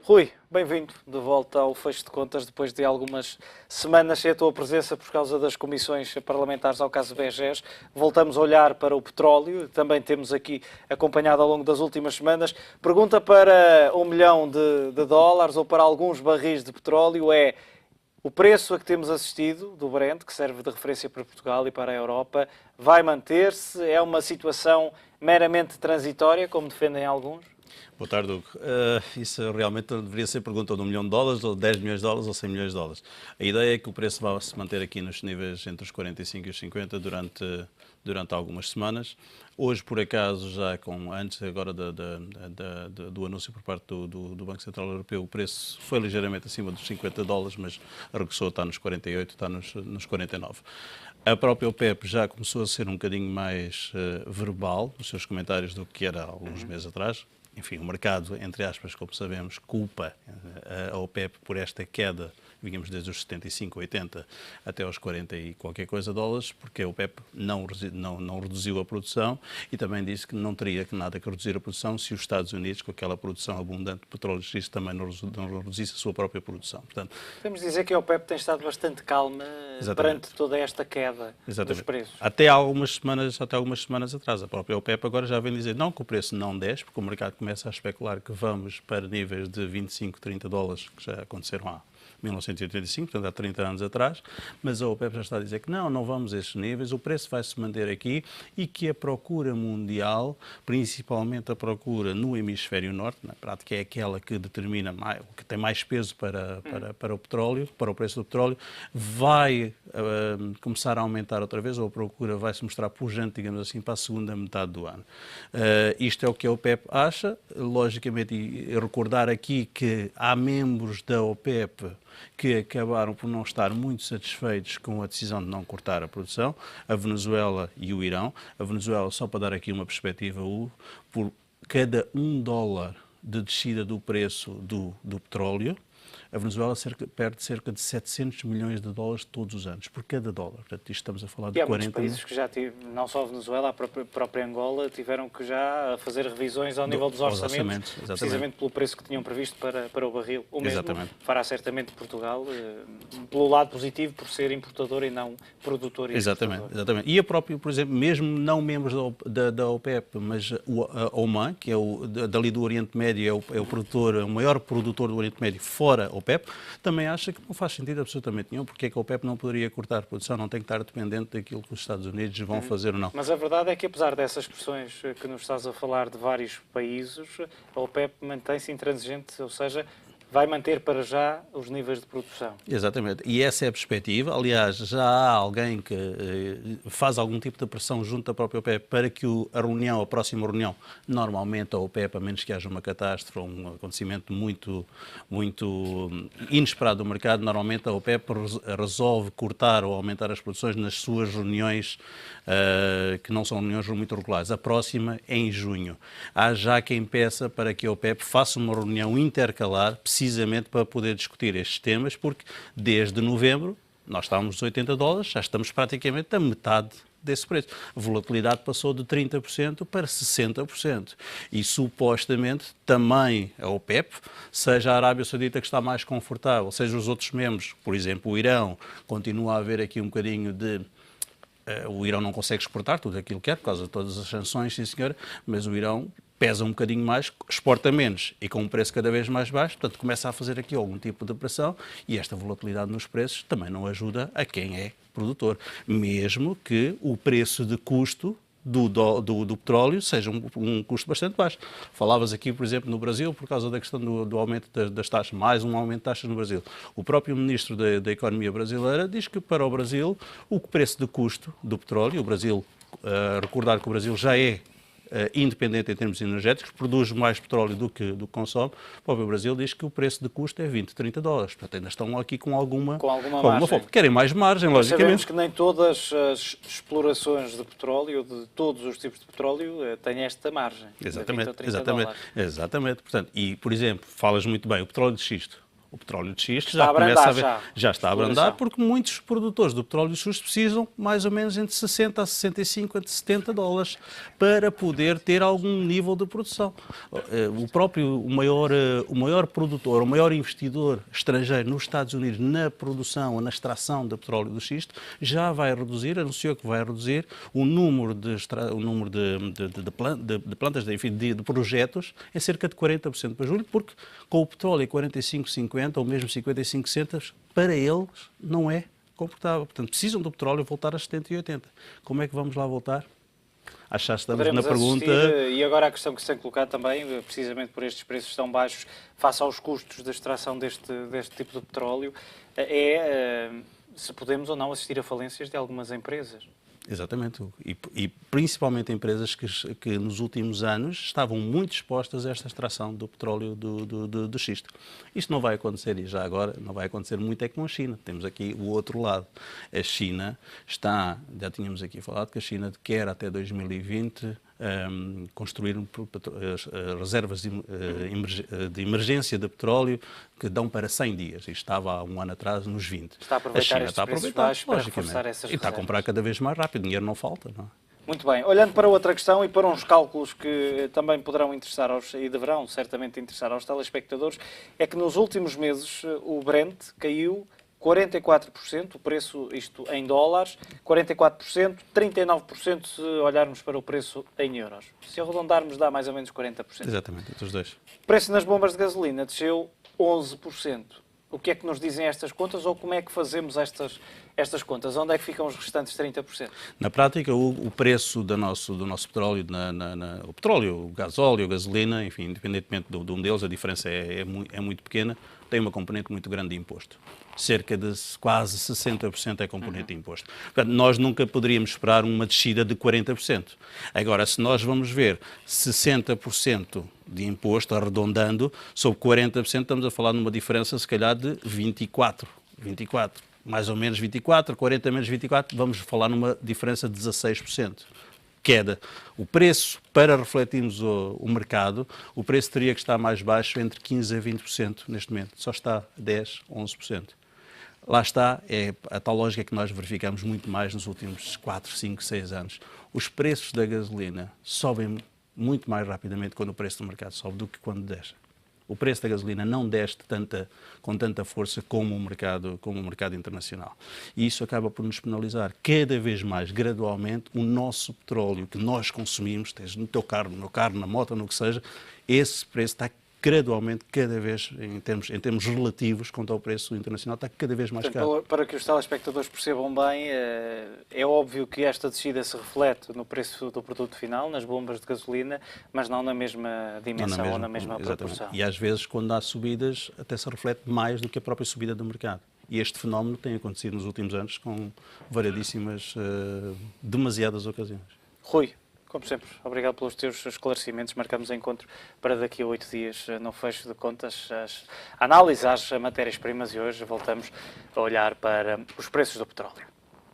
Rui, bem-vindo de volta ao Fecho de Contas, depois de algumas semanas sem a tua presença por causa das comissões parlamentares ao caso BGES. Voltamos a olhar para o petróleo, também temos aqui acompanhado ao longo das últimas semanas. Pergunta para 1 milhão de dólares ou para alguns barris de petróleo é: o preço a que temos assistido do Brent, que serve de referência para Portugal e para a Europa, vai manter-se? É uma situação meramente transitória, como defendem alguns? Boa tarde, Hugo. Isso realmente deveria ser pergunta de 1 milhão de dólares, ou 10 milhões de dólares, ou 100 milhões de dólares. A ideia é que o preço vá se manter aqui nos níveis entre os 45 e os 50 durante algumas semanas. Hoje, por acaso, antes agora do anúncio por parte do Banco Central Europeu, o preço foi ligeiramente acima dos 50 dólares, mas regressou, está nos 48, está nos 49. A própria OPEP já começou a ser um bocadinho mais verbal nos seus comentários do que era há alguns meses atrás. Enfim, o mercado, entre aspas, como sabemos, culpa a OPEP por esta queda, vínhamos desde os 75, 80 até aos 40 e qualquer coisa dólares, porque a OPEP não reduziu a produção e também disse que não teria nada que reduzir a produção se os Estados Unidos, com aquela produção abundante de petróleo e xisto, também não reduzisse a sua própria produção. Portanto, podemos dizer que a OPEP tem estado bastante calma perante toda esta queda dos preços. Até algumas semanas atrás. A própria OPEP agora já vem dizer não que o preço não desce, porque o mercado começa a especular que vamos para níveis de 25, 30 dólares, que já aconteceram há 1985, portanto há 30 anos atrás, mas a OPEP já está a dizer que não vamos a estes níveis, o preço vai se manter aqui e que a procura mundial, principalmente a procura no hemisfério norte, na prática é aquela que determina que tem mais peso para o petróleo, para o preço do petróleo, vai começar a aumentar outra vez, ou a procura vai se mostrar pujante, digamos assim, para a segunda metade do ano. Isto é o que a OPEP acha, logicamente, e recordar aqui que há membros da OPEP que acabaram por não estar muito satisfeitos com a decisão de não cortar a produção, a Venezuela e o Irão. A Venezuela, só para dar aqui uma perspectiva, por cada $1 de descida do preço do petróleo, a Venezuela perde cerca de 700 milhões de dólares todos os anos, por cada dólar. Portanto, isto estamos a falar de 40... E há muitos países que já não só a Venezuela, a própria Angola, tiveram que já fazer revisões ao nível dos orçamentos, precisamente pelo preço que tinham previsto para o barril. O mesmo fará certamente Portugal, pelo lado positivo, por ser importador e não produtor e exportador. Exatamente. E a própria, por exemplo, mesmo não membros da OPEP, mas a Oman, que é dali do Oriente Médio, é o maior produtor do Oriente Médio fora a OPEP, também acha que não faz sentido absolutamente nenhum, porque é que a OPEP não poderia cortar a produção, não tem que estar dependente daquilo que os Estados Unidos vão fazer ou não. Mas a verdade é que, apesar dessas pressões que nos estás a falar de vários países, a OPEP mantém-se intransigente, ou seja, vai manter para já os níveis de produção. Exatamente. E essa é a perspectiva. Aliás, já há alguém que faz algum tipo de pressão junto da própria OPEP para que a próxima reunião, normalmente a OPEP, a menos que haja uma catástrofe ou um acontecimento muito inesperado do mercado, normalmente a OPEP resolve cortar ou aumentar as produções nas suas reuniões que não são reuniões muito regulares. A próxima é em junho. Há já quem peça para que a OPEP faça uma reunião intercalar, precisamente para poder discutir estes temas, porque desde novembro nós estávamos nos 80 dólares, já estamos praticamente a metade desse preço. A volatilidade passou de 30% para 60%. E supostamente também a OPEP, seja a Arábia Saudita que está mais confortável, seja os outros membros, por exemplo o Irão, continua a haver aqui um bocadinho de... O Irão não consegue exportar tudo aquilo que quer por causa de todas as sanções, sim senhora, mas o Irão pesa um bocadinho mais, exporta menos e com um preço cada vez mais baixo, portanto começa a fazer aqui algum tipo de pressão e esta volatilidade nos preços também não ajuda a quem é produtor, mesmo que o preço de custo do petróleo seja um custo bastante baixo. Falavas aqui, por exemplo, no Brasil, por causa da questão do aumento das taxas, mais um aumento de taxas no Brasil. O próprio Ministro da Economia brasileira diz que para o Brasil o preço de custo do petróleo, o Brasil, recordar que o Brasil já é independente em termos energéticos, produz mais petróleo do que consome. O próprio Brasil diz que o preço de custo é 20, 30 dólares. Portanto, ainda estão aqui com alguma margem. Querem mais margem, logicamente. Sabemos que nem todas as explorações de petróleo, de todos os tipos de petróleo, têm esta margem. Exatamente. Portanto, e, por exemplo, falas muito bem, o petróleo de xisto. O petróleo de xisto Está já a começa abrandar já está a abrandar, exploração. porque muitos produtores do petróleo de xisto precisam mais ou menos entre 60 a 65, entre 70 dólares para poder ter algum nível de produção. O maior produtor, o maior investidor estrangeiro nos Estados Unidos na produção ou na extração de petróleo do xisto já vai reduzir, anunciou que vai reduzir o número de plantas, enfim, de projetos em cerca de 40% para julho, porque com o petróleo em 45, 50 ou mesmo 55 centavos, para eles não é confortável. Portanto, precisam do petróleo voltar a 70 e 80. Como é que vamos lá voltar? Acho que já estamos Poderemos na pergunta. assistir, e agora a questão que se tem colocado também, precisamente por estes preços tão baixos, face aos custos de extração deste tipo de petróleo, se podemos ou não assistir a falências de algumas empresas. Exatamente. E principalmente empresas que nos últimos anos estavam muito expostas a esta extração do petróleo do xisto. Isto não vai acontecer, e já agora não vai acontecer muito é com a China. Temos aqui o outro lado. A China já tínhamos aqui falado que a China quer até 2020 construir reservas de emergência de petróleo que dão para 100 dias. Isto estava há um ano atrás nos 20. Está a aproveitar estes preços baixos para reforçar essas reservas. E está a comprar cada vez mais rápido. Dinheiro não falta, não é? Muito bem. Olhando para outra questão e para uns cálculos que também poderão interessar e deverão certamente interessar aos telespectadores, é que nos últimos meses o Brent caiu 44%, o preço, isto em dólares, 44%, 39% se olharmos para o preço em euros. Se arredondarmos dá mais ou menos 40%. Exatamente, entre os dois. O preço nas bombas de gasolina desceu 11%. O que é que nos dizem estas contas ou como é que fazemos estas contas? Onde é que ficam os restantes 30%? Na prática, o preço do nosso petróleo, o petróleo, o gasóleo, a gasolina, enfim, independentemente de um deles, a diferença é muito pequena, tem uma componente muito grande de imposto. Cerca de quase 60% é componente de imposto. Portanto, nós nunca poderíamos esperar uma descida de 40%. Agora, se nós vamos ver 60% de imposto, arredondando, sobre 40%, estamos a falar numa diferença, se calhar, de 24%. Mais ou menos 24%, 40% menos 24%, vamos falar numa diferença de 16%. Queda. O preço, para refletirmos o mercado, o preço teria que estar mais baixo, entre 15% a 20% neste momento. Só está 10%, 11%. Lá está, é a tal lógica que nós verificamos muito mais nos últimos 4, 5, 6 anos. Os preços da gasolina sobem muito mais rapidamente quando o preço do mercado sobe do que quando desce. O preço da gasolina não desce com tanta força como o mercado internacional. E isso acaba por nos penalizar cada vez mais, gradualmente, o nosso petróleo que nós consumimos, esteja no teu carro, no meu carro, na moto, no que seja, esse preço está gradualmente, cada vez, em termos relativos, quanto ao preço internacional, está cada vez mais caro. Para que os telespectadores percebam bem, é óbvio que esta descida se reflete no preço do produto final, nas bombas de gasolina, mas não na mesma dimensão ou na mesma proporção. E às vezes, quando há subidas, até se reflete mais do que a própria subida do mercado. E este fenómeno tem acontecido nos últimos anos com variedíssimas, demasiadas ocasiões. Rui, como sempre, obrigado pelos teus esclarecimentos. Marcamos encontro para daqui a 8 dias no fecho de contas, a análise às matérias-primas, e hoje voltamos a olhar para os preços do petróleo.